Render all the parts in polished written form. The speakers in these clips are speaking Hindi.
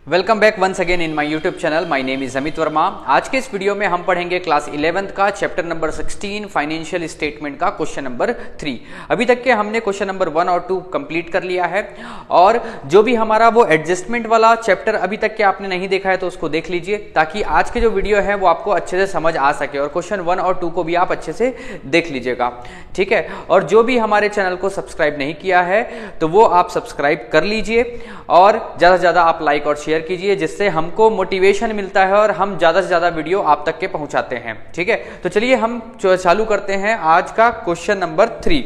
Welcome back once again in my YouTube channel. My name is Amit Verma. आज के इस वीडियो में हम पढ़ेंगे क्लास 11th का चैप्टर नंबर 16 फाइनेंशियल स्टेटमेंट का क्वेश्चन नंबर 3। अभी तक के हमने क्वेश्चन नंबर 1 और 2 कंप्लीट कर लिया है और जो भी हमारा वो एडजस्टमेंट वाला चैप्टर अभी तक के आपने नहीं देखा है तो उसको देख लीजिए, ताकि आज के जो वीडियो है वो आपको अच्छे से समझ आ सके और क्वेश्चन 1 और 2 को भी आप अच्छे से देख लीजिएगा, ठीक है। और जो भी हमारे चैनल को सब्सक्राइब नहीं किया है तो वो आप सब्सक्राइब कर लीजिए और ज्यादा से ज्यादा आप लाइक और शेयर कीजिए, जिससे हमको मोटिवेशन मिलता है और हम ज्यादा से ज्यादा वीडियो आप तक के पहुंचाते हैं, ठीक है। तो चलिए हम चालू करते हैं आज का question number 3।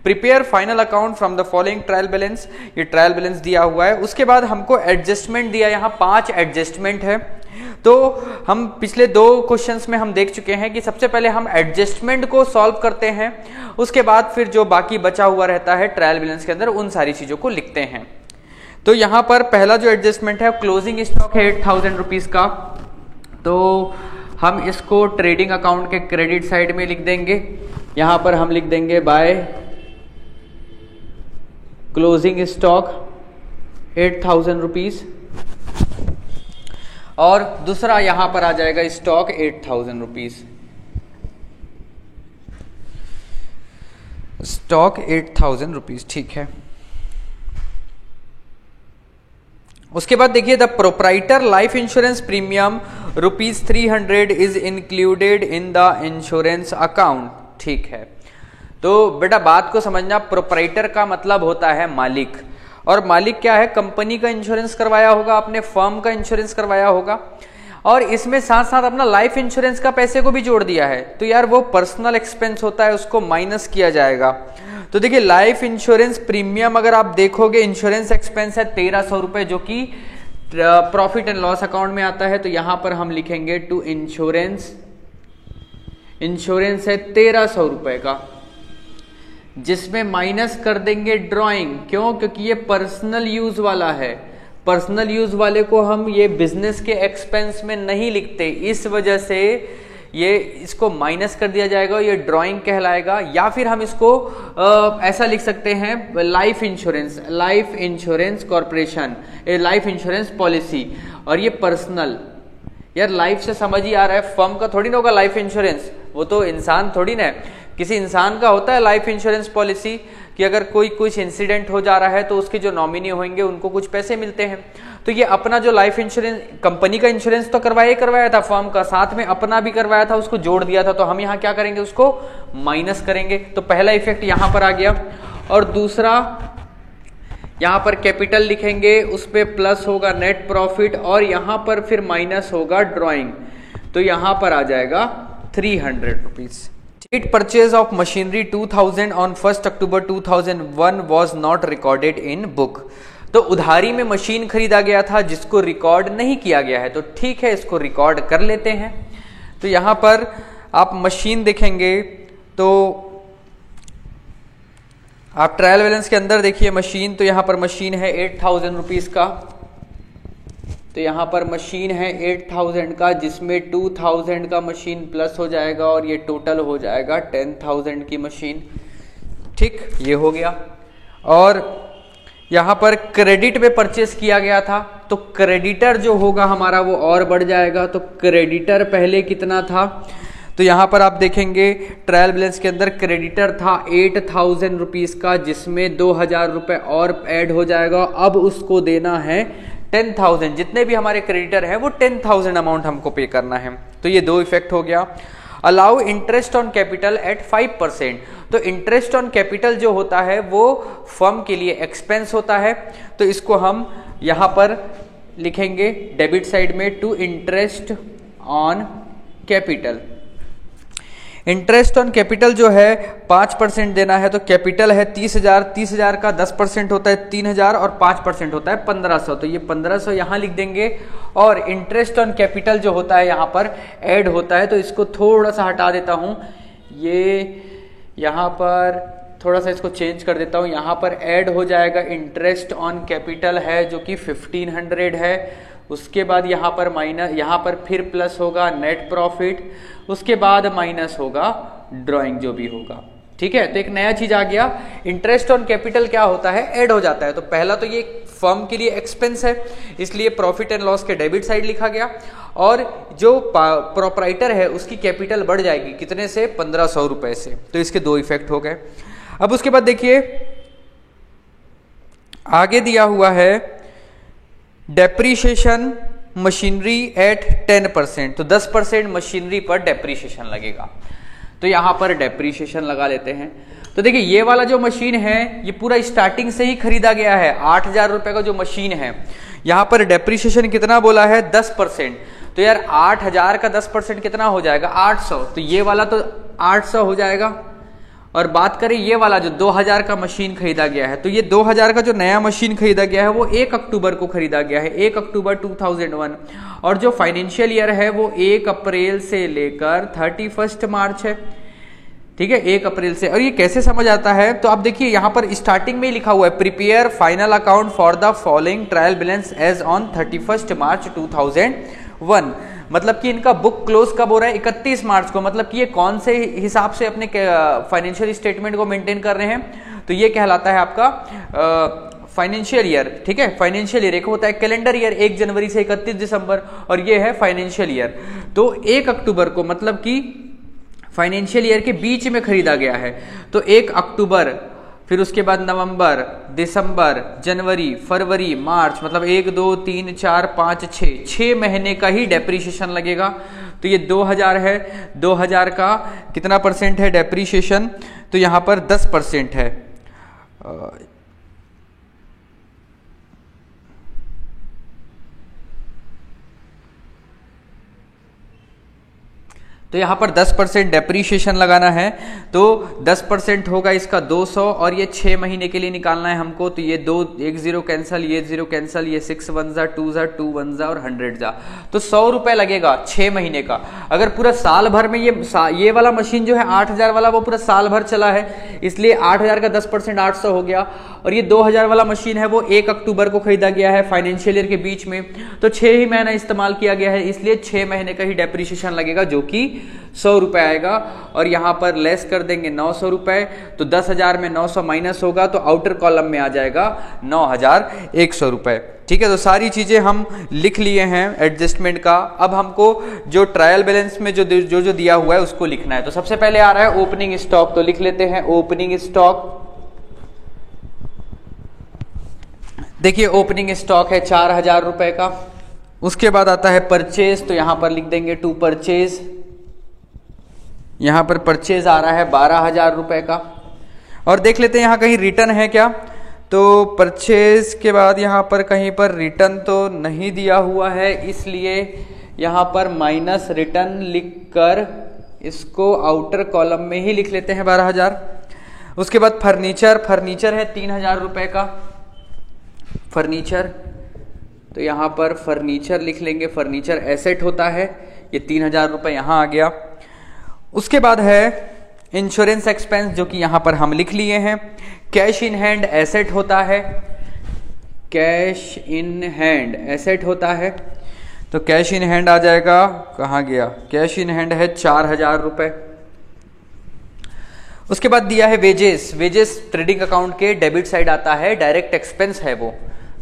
Prepare final account from the following trial balance. ये ट्रायल बैलेंस दिया हुआ है, उसके बाद हमको एडजस्टमेंट दिया, यहाँ 5 एडजस्टमेंट है। तो हम पिछले 2 क्वेश्चंस में हम देख चुके हैं कि सबसे पहले हम एडजस्टमेंट को सॉल्व करते हैं, उसके बाद फिर जो बाकी बचा हुआ रहता है ट्रायल बैलेंस के अंदर उन सारी चीजों को लिखते हैं। तो यहां पर पहला जो एडजस्टमेंट है क्लोजिंग स्टॉक है 8000 रुपीज का, तो हम इसको ट्रेडिंग अकाउंट के क्रेडिट साइड में लिख देंगे। यहां पर हम लिख देंगे बाय क्लोजिंग स्टॉक 8000 रुपीज, और दूसरा यहां पर आ जाएगा स्टॉक 8000 रुपीज, स्टॉक 8000 रुपीज, ठीक है। उसके बाद देखिए the proprietor life insurance premium ₹300 is included in the insurance account, ठीक है। तो बेटा बात को समझना, प्रोप्राइटर का मतलब होता है मालिक, और मालिक क्या है, कंपनी का इंश्योरेंस करवाया होगा, अपने फर्म का इंश्योरेंस करवाया होगा, और इसमें साथ साथ अपना लाइफ इंश्योरेंस का पैसे को भी जोड़ दिया है। तो यार वो पर्सनल एक्सपेंस होता है, उसको माइनस किया जाएगा। तो देखिए लाइफ इंश्योरेंस प्रीमियम अगर आप देखोगे, इंश्योरेंस एक्सपेंस है 1300 रुपए, जो कि प्रॉफिट एंड लॉस अकाउंट में आता है। तो यहां पर हम लिखेंगे टू इंश्योरेंस, इंश्योरेंस है 1300 रुपए का, जिसमें माइनस कर देंगे ड्रॉइंग। क्यों? क्योंकि ये पर्सनल यूज वाला है, पर्सनल यूज वाले को हम ये बिजनेस के एक्सपेंस में नहीं लिखते, इस वजह से ये इसको माइनस कर दिया जाएगा, ये ड्राइंग कहलाएगा। या फिर हम इसको ऐसा लिख सकते हैं life insurance, life insurance corporation, life insurance policy, और ये पर्सनल। यार लाइफ से समझ ही आ रहा है, फर्म का थोड़ी ना होगा लाइफ इंश्योरेंस, वो तो इंसान थोड़ी ना है। किसी इंसान का होता है लाइफ इंश्योरेंस पॉलिसी कि अगर कोई कुछ इंसिडेंट हो जा रहा है तो उसके जो नॉमिनी होंगे उनको कुछ पैसे मिलते हैं। तो ये अपना जो लाइफ इंश्योरेंस, कंपनी का इंश्योरेंस तो करवाया था फर्म का, साथ में अपना भी करवाया था, उसको जोड़ दिया था। तो हम यहाँ क्या करेंगे, उसको माइनस करेंगे। तो पहला इफेक्ट यहां पर आ गया, और दूसरा यहां पर कैपिटल लिखेंगे, उस पर प्लस होगा नेट प्रॉफिट, और यहां पर फिर माइनस होगा ड्रॉइंग। तो यहां पर आ जाएगा 300 rupees. It purchase of machinery 2000 on 1st October 2001 was not recorded in book। तो उधारी में मशीन खरीदा गया था जिसको रिकॉर्ड नहीं किया गया है, तो ठीक है इसको रिकॉर्ड कर लेते हैं। तो यहां पर आप मशीन देखेंगे तो आप ट्रायल बैलेंस के अंदर देखिए मशीन, तो यहां पर मशीन है 8000 रुपीज का, तो यहां पर मशीन है 8000 का, जिसमें 2000 का मशीन प्लस हो जाएगा और ये टोटल हो जाएगा 10000 की मशीन, ठीक, ये हो गया। और यहां पर क्रेडिट में परचेस किया गया था, तो क्रेडिटर जो होगा हमारा वो और बढ़ जाएगा। तो क्रेडिटर पहले कितना था, तो यहां पर आप देखेंगे ट्रायल बैलेंस के अंदर क्रेडिटर था 8000 रुपीज का, जिसमें 2000 रुपए और ऐड हो जाएगा। अब उसको देना है 10,000, जितने भी हमारे क्रेडिटर हैं वो 10,000 अमाउंट हमको पे करना है। तो ये 2 इफेक्ट हो गया। Allow interest on capital eight 5%। तो इंटरेस्ट ऑन कैपिटल जो होता है वो फर्म के लिए एक्सपेंस होता है, तो इसको हम यहां पर लिखेंगे डेबिट साइड में to interest on capital. Interest on capital जो है 5% देना है, तो कैपिटल है 30,000, 30,000 का 10% होता है 3,000 और 5% होता है 1500। तो ये 1500 यहां लिख देंगे, और इंटरेस्ट ऑन कैपिटल जो होता है यहां पर ऐड होता है, तो इसको थोड़ा सा हटा देता हूं, ये यहां पर थोड़ा सा इसको चेंज कर देता हूं। यहां पर ऐड हो जाएगा इंटरेस्ट ऑन कैपिटल है जो कि 1500 है, उसके बाद यहां पर माइनस, यहां पर फिर प्लस होगा नेट प्रॉफिट, उसके बाद माइनस होगा ड्राइंग जो भी होगा, ठीक है। तो एक नया चीज आ गया, इंटरेस्ट ऑन कैपिटल क्या होता है, ऐड हो जाता है। तो पहला तो ये फर्म के लिए एक्सपेंस है, इसलिए प्रॉफिट एंड लॉस के डेबिट साइड लिखा गया। और जो प्रोप्राइटर है उसकी कैपिटल बढ़ जाएगी कितने से, 1500 रुपए से। तो इसके दो इफेक्ट हो गए। अब उसके बाद देखिए आगे दिया हुआ है डेप्रीशिएशन मशीनरी एट 10%, तो 10% मशीनरी पर डेप्रीशिएशन लगेगा। तो यहां पर डेप्रीशिएशन लगा लेते हैं। तो देखिए ये वाला जो मशीन है ये पूरा स्टार्टिंग से ही खरीदा गया है, 8000 रुपए का जो मशीन है। यहां पर डेप्रीशिएशन कितना बोला है, 10%। तो यार 8000 का 10% कितना हो जाएगा, 800। तो ये वाला तो 800 हो जाएगा। और बात करें ये वाला जो 2000 का मशीन खरीदा गया है, तो ये 2000 का जो नया मशीन खरीदा गया है वो 1 अक्टूबर को खरीदा गया है, 1 अक्टूबर 2001। और जो फाइनेंशियल ईयर है वो 1 अप्रैल से लेकर 31 मार्च है। ठीक है, 1 अप्रैल से। और ये कैसे समझ आता है, तो आप देखिए यहां पर स्टार्टिंग में ही लिखा हुआ है prepare final account for the following trial balance as on 31 March 2001। मतलब कि इनका बुक क्लोज कब हो रहा है, 31 मार्च को। मतलब कि ये कौन से हिसाब से अपने फाइनेंशियल स्टेटमेंट को मेंटेन कर रहे हैं, तो ये कहलाता है आपका फाइनेंशियल ईयर। ठीक है, फाइनेंशियल ईयर एक होता है कैलेंडर ईयर 1 जनवरी से 31 दिसंबर, और ये है फाइनेंशियल ईयर। तो 1 अक्टूबर को मतलब कि फाइनेंशियल ईयर के बीच में खरीदा गया है। तो 1 अक्टूबर, फिर उसके बाद नवंबर, दिसंबर, जनवरी, फरवरी, मार्च, मतलब 1 2 3 4 5 6 महीने का ही डेप्रीशिएशन लगेगा। तो ये 2000 है, 2000 का कितना परसेंट है डेप्रीशिएशन, तो यहां पर 10% है। तो यहां पर 10% डेप्रीशिएशन लगाना है। तो 10% होगा इसका 200, और ये 6 महीने के लिए निकालना है हमको। तो ये 2 1 0 कैंसल, ये 0 कैंसल, ये 6 1 जा 2 जा 2 1 जा और 100 जा। तो 100 रुपए लगेगा 6 महीने का। अगर पूरा साल भर में ये वाला मशीन जो है 8000 वाला वो पूरा साल भर चला है, इसलिए 8000 का 10% 800 हो गया। और ये 2000 वाला मशीन है वो 1 अक्टूबर को खरीदा गया है फाइनेंशियल ईयर के बीच में, तो 6 ही महीना इस्तेमाल किया गया है, इसलिए 6 महीने का ही डेप्रीशिएशन लगेगा जो कि 100 रुपए आएगा। और यहां पर लेस कर देंगे 900 रुपए, तो 10,000 में 900 माइनस होगा तो आउटर कॉलम में आ जाएगा 9100 रुपए। ठीक है, तो सारी चीजें हम लिख लिए हैं एडजस्टमेंट का। अब हमको जो ट्रायल बैलेंस में जो दिया हुआ है उसको लिखना है। तो सबसे पहले आ रहा है ओपनिंग स्टॉक, तो लिख लेते हैं ओपनिंग स्टॉक। देखिए ओपनिंग स्टॉक है 4000 रुपए का। उसके बाद आता है परचेज, तो यहां पर लिख देंगे टू परचेज। यहां पर परचेज आ रहा है 12000 रुपए का। और देख लेते हैं यहां कहीं रिटर्न है क्या, तो परचेज के बाद यहां पर कहीं पर रिटर्न तो नहीं दिया हुआ है, इसलिए यहां पर माइनस रिटर्न लिखकर इसको आउटर कॉलम में ही लिख लेते हैं 12000। उसके बाद फर्नीचर है 3000 रुपए का फर्नीचर, तो यहां पर फर्नीचर लिख लेंगे। फर्नीचर एसेट होता है, ये 3000 रुपए यहां आ गया। उसके बाद है इंश्योरेंस एक्सपेंस, जो कि यहां पर हम लिख लिए हैं। कैश इन हैंड एसेट होता है, कैश इन हैंड एसेट होता है, तो कैश इन हैंड आ जाएगा, कहां गया, कैश इन हैंड है 4000 रुपए। उसके बाद दिया है वेजेस ट्रेडिंग अकाउंट के डेबिट साइड आता है, डायरेक्ट एक्सपेंस है वो,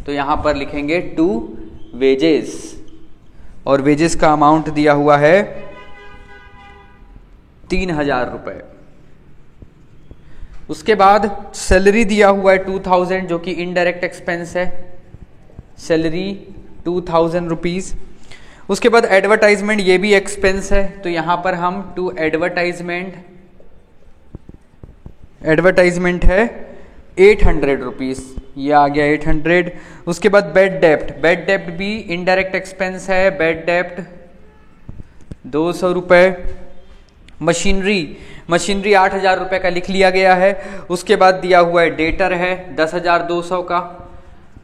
तो यहां पर लिखेंगे टू वेजेस, और वेजेस का अमाउंट दिया हुआ है 3000 रुपए। उसके बाद सैलरी दिया हुआ है 2000, जो कि इनडायरेक्ट एक्सपेंस है, सैलरी 2000 रुपीज। उसके बाद एडवर्टाइजमेंट, ये भी एक्सपेंस है, तो यहां पर हम टू एडवर्टाइजमेंट है 800 रुपीज, ये आ गया 800। उसके बाद बेड डेप्ट भी इनडायरेक्ट एक्सपेंस है, बेड डेप्ट 200 रुपए। मशीनरी 8000 रुपए का लिख लिया गया है। उसके बाद दिया हुआ है डेटर है 10200 का,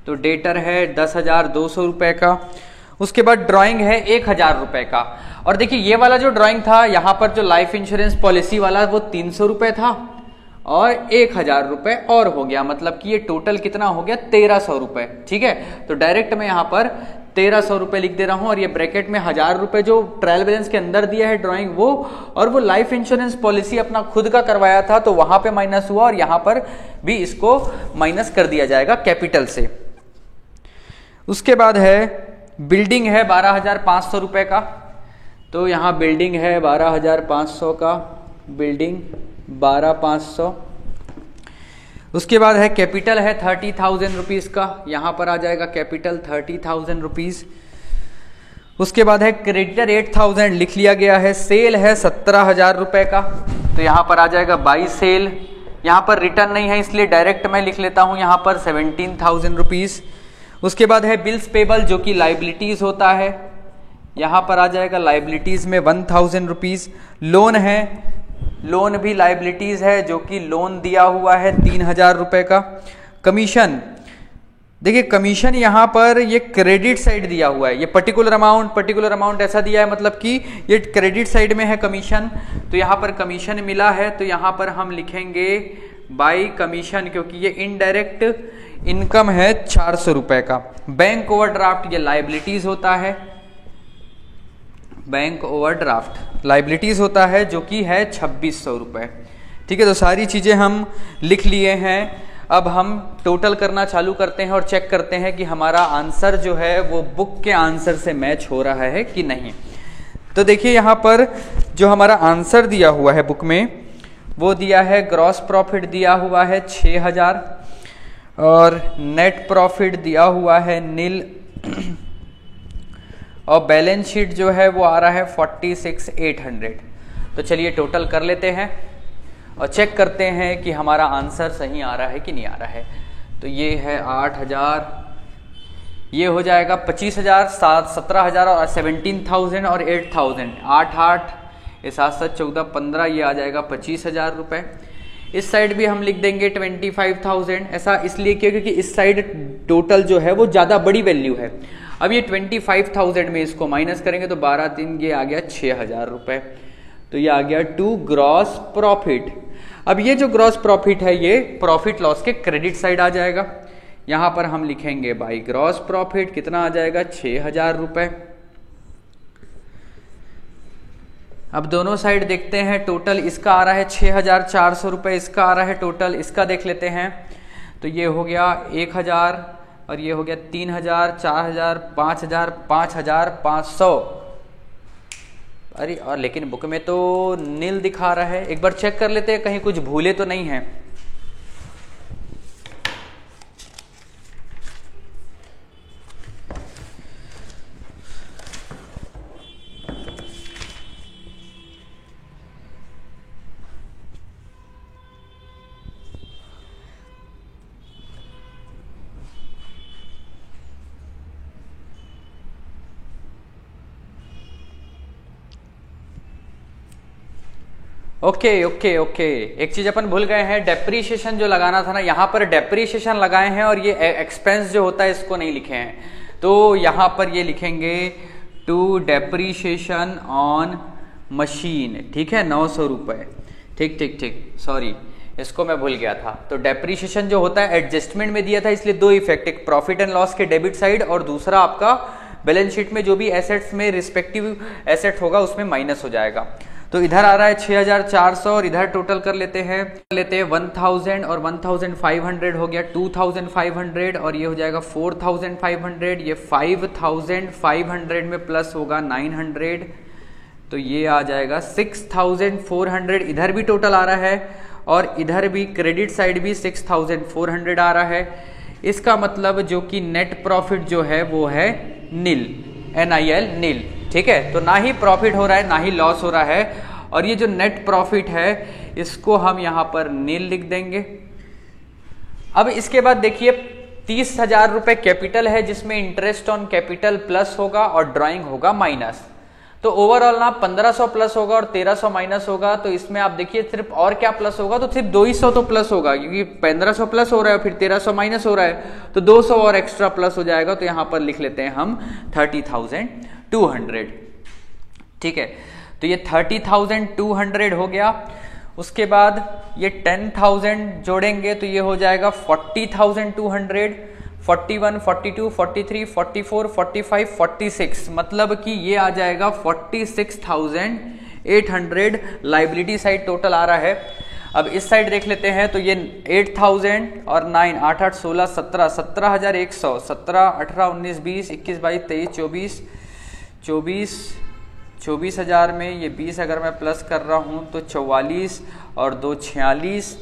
तो डेटर है 10200 रुपए का। उसके बाद ड्राइंग है 1000 रुपए का। और देखिए ये वाला जो ड्राइंग था यहां पर जो लाइफ इंश्योरेंस पॉलिसी वाला वो 300 रुपए था, और 1000 रुपए और हो गया, मतलब कि ये टोटल कितना हो गया 1300 रुपए। ठीक है, तो डायरेक्ट मैं यहां पर 1300 रुपए लिख दे रहा हूं, और ये ब्रैकेट में 1000 रुपए जो ट्रायल बैलेंस के अंदर दिया है ड्राइंग वो, और वो लाइफ इंश्योरेंस पॉलिसी अपना खुद का करवाया था तो वहां पे माइनस हुआ, और यहां पर भी इसको माइनस कर दिया जाएगा कैपिटल से। उसके बाद है बिल्डिंग है 12,500 रुपए का, तो यहाँ बिल्डिंग है 12,500 का, बिल्डिंग 12,500। उसके बाद है कैपिटल है 30,000 रुपीज का, यहाँ पर आ जाएगा कैपिटल 30,000 रुपीज। उसके बाद है क्रेडिटर 8,000 लिख लिया गया है। सेल है 17,000 रुपए का, तो यहाँ पर आ जाएगा बाई सेल। यहाँ पर रिटर्न नहीं है इसलिए डायरेक्ट मैं लिख लेता हूँ यहाँ पर 17,000 रुपीज। उसके बाद है बिल्स पेबल जो कि लाइबिलिटीज होता है, यहाँ पर आ जाएगा लाइबिलिटीज में 1,000 रुपीज। लोन है, लोन भी लाइबिलिटीज है जो कि लोन दिया हुआ है 3,000 रुपए का। कमीशन, देखिए कमीशन यहाँ पर ये क्रेडिट साइड दिया हुआ है, ये पर्टिकुलर अमाउंट ऐसा दिया है, मतलब कि ये क्रेडिट साइड में है कमीशन, तो यहाँ पर कमीशन मिला है, तो यहाँ पर हम लिखेंगे बाई कमीशन, क्योंकि ये इनडायरेक्ट इनकम है 400 रुपए का। बैंक ओवरड्राफ्ट ये लाइबिलिटीज होता है, बैंक ओवरड्राफ्ट लाइबिलिटीज होता है जो कि है 2,600 रुपए। ठीक है, तो सारी चीजें हम लिख लिए हैं। अब हम टोटल करना चालू करते हैं और चेक करते हैं कि हमारा आंसर जो है वो बुक के आंसर से मैच हो रहा है कि नहीं। तो देखिए यहाँ पर जो हमारा आंसर दिया हुआ है बुक में वो दिया है, ग्रॉस प्रॉफिट दिया हुआ है 6,000 और नेट प्रॉफिट दिया हुआ है नील और बैलेंस शीट जो है वो आ रहा है 46,800। तो चलिए टोटल कर लेते हैं और चेक करते हैं कि हमारा आंसर सही आ रहा है कि नहीं आ रहा है। तो ये है 8,000, ये हो जाएगा 25,000, 17,000 और 17,000 और 8,000, 8 ये 7 14 15, ये आ जाएगा 25,000 रुपए। इस साइड भी हम लिख देंगे 25,000, ऐसा इसलिए क्योंकि इस साइड टोटल जो है वो ज़्यादा बड़ी वैल्यू है। अब ये 25,000 में इसको माइनस करेंगे तो 12 3 ये आ गया 6,000 रुपए, तो ये आ गया टू ग्रॉस प्रॉफिट। अब ये जो ग्रॉस प्रॉफिट है ये प्रॉफिट लॉस के क्रेडिट साइड आ जाएगा, यहां पर हम लिखेंगे बाई ग्रॉस प्रॉफिट, कितना आ जाएगा 6,000 रुपए। अब दोनों साइड देखते हैं, टोटल इसका आ रहा है 6,400 रुपए, इसका आ रहा है टोटल, इसका देख लेते हैं। तो ये हो गया 1,000 और ये हो गया 3,000, 4,000, 5,000, 5,500। अरे और लेकिन बुक में तो नील दिखा रहा है, एक बार चेक कर लेते हैं कहीं कुछ भूले तो नहीं है। ओके ओके ओके, एक चीज अपन भूल गए हैं, डेप्रीशिएशन जो लगाना था ना, यहाँ पर डेप्रीशिएशन लगाए हैं और ये एक्सपेंस जो होता है इसको नहीं लिखे हैं, तो यहाँ पर ये लिखेंगे टू डेप्रीशिएशन ऑन मशीन। ठीक है, 900 रुपए। ठीक ठीक ठीक, सॉरी इसको मैं भूल गया था। तो डेप्रीशिएशन जो होता है एडजस्टमेंट में दिया था, इसलिए दो इफेक्ट, एक प्रॉफिट एंड लॉस के डेबिट साइड और दूसरा आपका बैलेंस शीट में जो भी एसेट्स में रिस्पेक्टिव एसेट होगा उसमें माइनस हो जाएगा। तो इधर आ रहा है 6,400 और इधर टोटल कर लेते हैं 1,000 और 1,500 हो गया 2,500 और ये हो जाएगा 4,500, ये 5,500 में प्लस होगा 900, तो ये आ जाएगा 6,400। इधर भी टोटल आ रहा है और इधर भी क्रेडिट साइड भी 6,400 आ रहा है। इसका मतलब जो कि नेट प्रॉफिट जो है वो है नील, NIL नील। ठीक है, तो ना ही प्रॉफिट हो रहा है ना ही लॉस हो रहा है, और ये जो नेट प्रॉफिट है इसको हम यहां पर नील लिख देंगे। अब इसके बाद देखिए 30,000 रुपए कैपिटल है जिसमें इंटरेस्ट ऑन कैपिटल प्लस होगा और ड्राइंग होगा माइनस, तो ओवरऑल ना 1,500 प्लस होगा और 1,300 माइनस होगा। तो इसमें आप देखिए सिर्फ और क्या प्लस होगा, तो सिर्फ 200 तो प्लस होगा, क्योंकि 1,500 प्लस हो रहा है फिर 1,300 माइनस हो रहा है, तो 200 और एक्स्ट्रा प्लस हो जाएगा। तो यहां पर लिख लेते हैं हम 30,200। ठीक है, तो ये 30,200 हो गया। उसके बाद ये 10,000 जोड़ेंगे तो ये हो जाएगा 40,200, 41, 42, 43, 44, 45, 46, मतलब कि ये आ जाएगा 46,800 लाइबिलिटी साइड टोटल आ रहा है। अब इस साइड देख लेते हैं, तो ये 8000 और 9, 8 8 16 17, 17,100, 17 18 19 20 21 22 23 24 24,000 में ये 20 अगर मैं प्लस कर रहा हूँ तो 44 और 2 46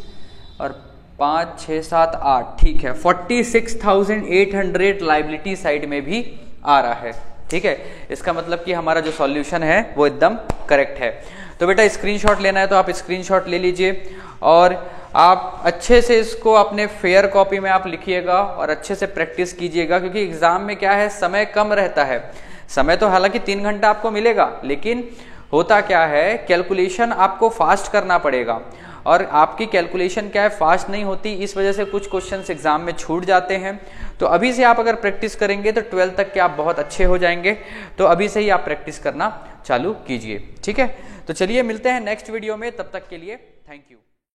और 5 6 7 8, ठीक है 46,800 लाइबिलिटी साइड में भी आ रहा है। ठीक है, इसका मतलब कि हमारा जो सॉल्यूशन है वो एकदम करेक्ट है। तो बेटा स्क्रीनशॉट लेना है तो आप स्क्रीनशॉट ले लीजिए और आप अच्छे से इसको अपने फेयर कॉपी में आप लिखिएगा और अच्छे से प्रैक्टिस कीजिएगा, क्योंकि एग्जाम में क्या है समय कम रहता है। समय तो हालांकि 3 घंटा आपको मिलेगा, लेकिन होता क्या है कैलकुलेशन आपको फास्ट करना पड़ेगा और आपकी कैलकुलेशन क्या है फास्ट नहीं होती, इस वजह से कुछ क्वेश्चंस एग्जाम में छूट जाते हैं। तो अभी से आप अगर प्रैक्टिस करेंगे तो 12 तक के आप बहुत अच्छे हो जाएंगे। तो अभी से ही आप प्रैक्टिस करना चालू कीजिए। ठीक है, तो चलिए मिलते हैं नेक्स्ट वीडियो में, तब तक के लिए थैंक यू।